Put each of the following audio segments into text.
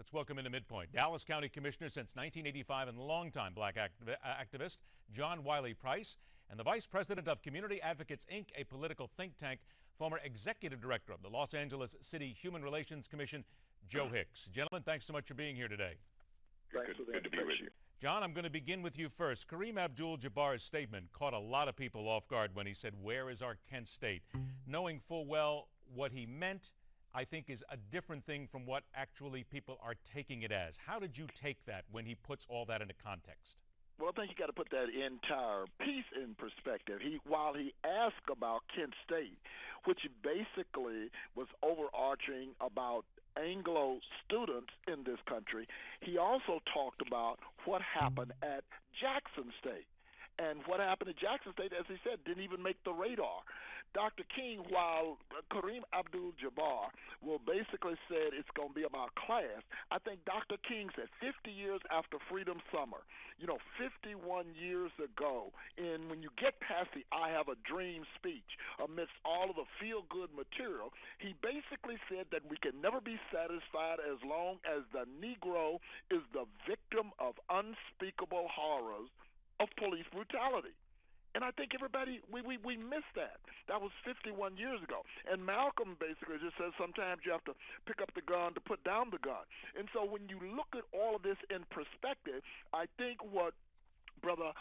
Let's welcome into Midpoint, Dallas County Commissioner since 1985 and longtime black activist John Wiley Price, and the Vice President of Community Advocates, Inc., a political think tank, former Executive Director of the Los Angeles City Human Relations Commission, Joe Hicks. Gentlemen, thanks so much for being here today. Thanks for the Good to be with you. John, I'm going to begin with you first. Kareem Abdul-Jabbar's statement caught a lot of people off guard when he said, "Where is our Kent State?" Knowing full well what he meant, I think, is a different thing from what actually people are taking it as. How did you take that when he puts all that into context? Well, I think you got to put that entire piece in perspective. While he asked about Kent State, which basically was overarching about Anglo students in this country, he also talked about what happened at Jackson State. And what happened at Jackson State, as he said, didn't even make the radar. Dr. King, while Kareem Abdul-Jabbar will basically said it's going to be about class, I think Dr. King said 50 years after Freedom Summer, 51 years ago, and when you get past the I Have a Dream speech, amidst all of the feel-good material, he basically said that we can never be satisfied as long as the Negro is the victim of unspeakable horrors of police brutality. And I think everybody, we missed that. That was 51 years ago. And Malcolm basically just says sometimes you have to pick up the gun to put down the gun. And so when you look at all of this in perspective, I think what Brother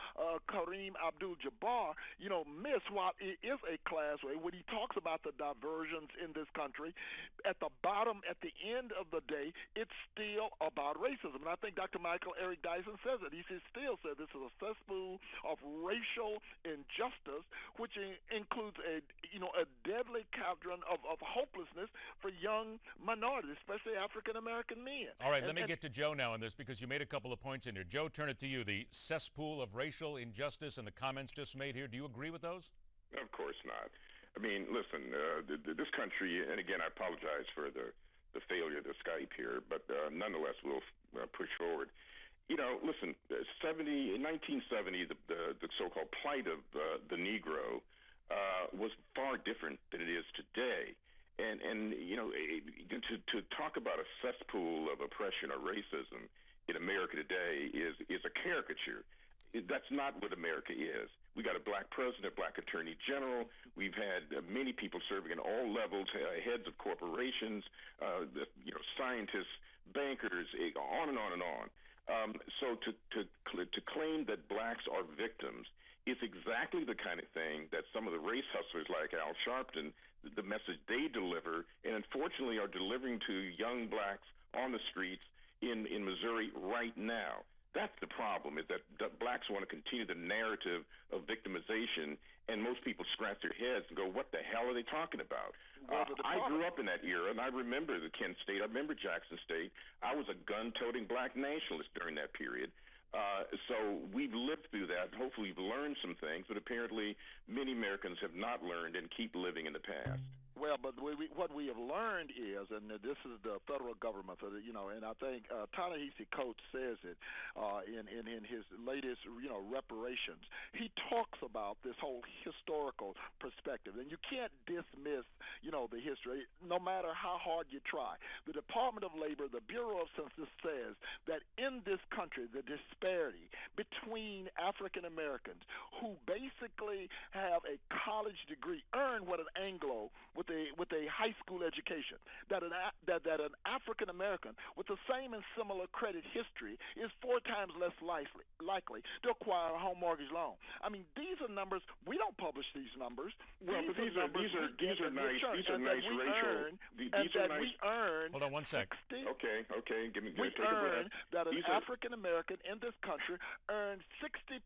Kareem Abdul-Jabbar, missed, while it is a class way, when he talks about the diversions in this country, at the bottom, at the end of the day, it's still about racism. And I think Dr. Michael Eric Dyson says it. He still says this is a cesspool of racial injustice, which includes a deadly cauldron of hopelessness for young minorities, especially African-American men. All right, let me get to Joe now on this, because you made a couple of points in here. Joe, turn it to you. The cesspool of racial injustice and the comments just made here, do you agree with those? Of course not. I mean, listen, this country, and again, I apologize for the failure of the Skype here, but nonetheless, we'll push forward. Listen, in 1970, the so-called plight of the Negro was far different than it is today. And to talk about a cesspool of oppression or racism in America today is a caricature. That's not what America is. We got a black president, black attorney general. We've had many people serving at all levels, heads of corporations, scientists, bankers, on and on and on. So to claim that blacks are victims is exactly the kind of thing that some of the race hustlers like Al Sharpton, the message they deliver, and unfortunately are delivering to young blacks on the streets in Missouri right now. That's the problem, is that blacks want to continue the narrative of victimization, and most people scratch their heads and go, what the hell are they talking about? I grew up in that era, and I remember the Kent State. I remember Jackson State. I was a gun-toting black nationalist during that period. So we've lived through that. Hopefully we've learned some things, but apparently many Americans have not learned and keep living in the past. Well, but what we have learned is, and this is the federal government, and I think Ta-Nehisi Coates says it in his latest, reparations. He talks about this whole historical perspective, and you can't dismiss, the history, no matter how hard you try. The Department of Labor, the Bureau of Census says that in this country, the disparity between African Americans who basically have a college degree, earn what an Anglo with a high school education, that an African American with the same and similar credit history is 4 times less likely to acquire a home mortgage loan. I mean, these are numbers. We don't publish these numbers. Well, but these are nice racial. We earn. Hold on one sec. Okay. Take a breath. That an African American in this country earns 60%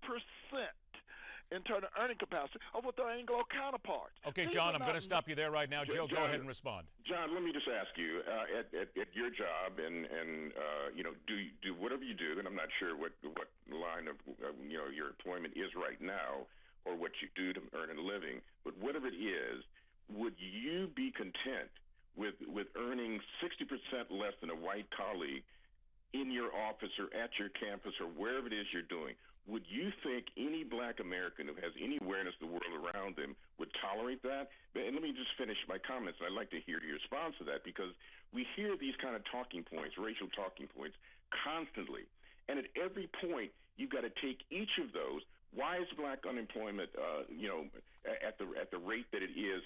in terms of earning capacity of what their Anglo counterparts. Okay, John, I'm going to stop you there right now. Joe, go ahead and respond. John, let me just ask you, at your job, and do whatever you do, and I'm not sure what line of your employment is right now, or what you do to earn a living, but whatever it is, would you be content with earning 60% less than a white colleague in your office or at your campus or wherever it is you're doing, would you think any black American who has any awareness of the world around them would tolerate that? And let me just finish my comments. I'd like to hear your response to that, because we hear these kind of talking points, racial talking points, constantly. And at every point, you've got to take each of those. Why is black unemployment, at the rate that it is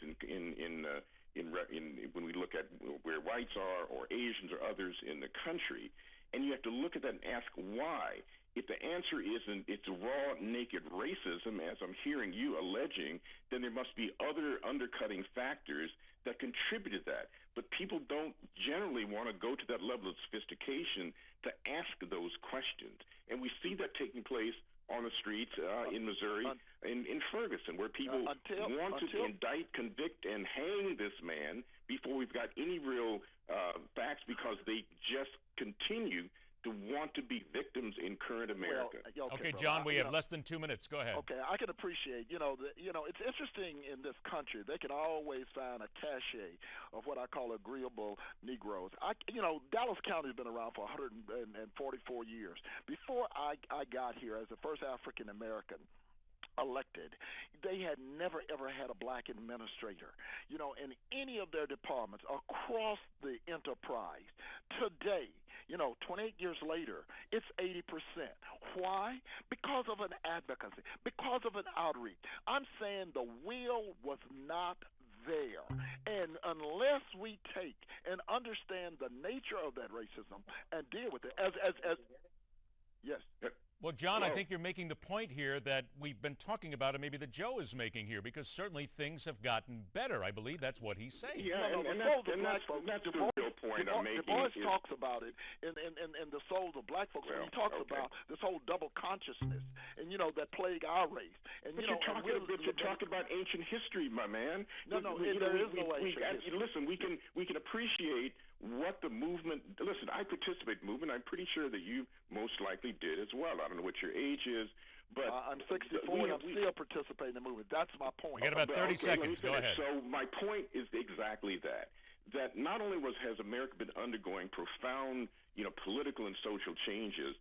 when we look at where whites are or Asians or others in the country? And you have to look at that and ask why. If the answer isn't it's raw, naked racism, as I'm hearing you alleging, then there must be other undercutting factors that contribute to that. But people don't generally want to go to that level of sophistication to ask those questions. And we see that taking place on the streets in Missouri, in Ferguson, where people want to indict, convict, and hang this man before we've got any real facts, because they just continue to want to be victims in current America. Well, okay, John, we have less than 2 minutes. Go ahead. Okay, I can appreciate, it's interesting in this country. They can always find a cachet of what I call agreeable Negroes. Dallas County has been around for 144 years. Before I got here as the first African American elected, they had never ever had a black administrator, in any of their departments across the enterprise. Today, 28 years later, it's 80%. Why? Because of an advocacy, because of an outreach. I'm saying the will was not there. And unless we take and understand the nature of that racism and deal with it yes. Well, John, I think you're making the point here that we've been talking about, and maybe that Joe is making here, because certainly things have gotten better. I believe that's what he's saying. Yeah, and that's the real point I'm making. Du Bois talks about it in The Souls of Black Folks, and he talks about this whole double consciousness, and, that plague our race. And, you're talking about ancient history, my man. There is no ancient history. Listen, we can appreciate what the movement, listen, I participate in the movement. I'm pretty sure that you most likely did as well. I don't know what your age is, but I'm 64 and I'm still participating in the movement. That's my point. We got about 30 seconds. Go ahead. So my point is exactly that not only has America been undergoing profound, political and social changes,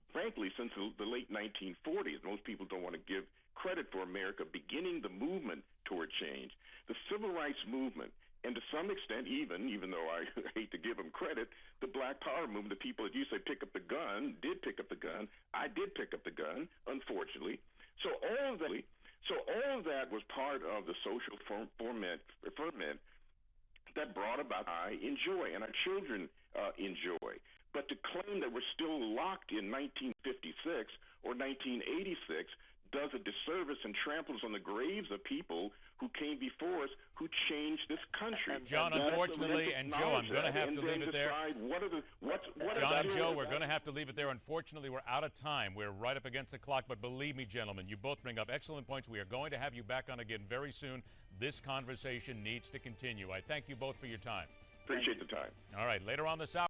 frankly, since the late 1940s. Most people don't want to give credit for America beginning the movement toward change. The civil rights movement, and to some extent, even though I hate to give them credit, the Black Power movement, the people that you say pick up the gun, did pick up the gun. I did pick up the gun, unfortunately. So all of that was part of the social ferment that brought about I enjoy and our children enjoy. But to claim that we're still locked in 1956 or 1986 does a disservice and tramples on the graves of people who came before us, who changed this country. John, unfortunately, and Joe, I'm going to have to leave it there. John and Joe, we're going to have to leave it there. Unfortunately, we're out of time. We're right up against the clock, but believe me, gentlemen, you both bring up excellent points. We are going to have you back on again very soon. This conversation needs to continue. I thank you both for your time. Appreciate the time. All right, later on this hour.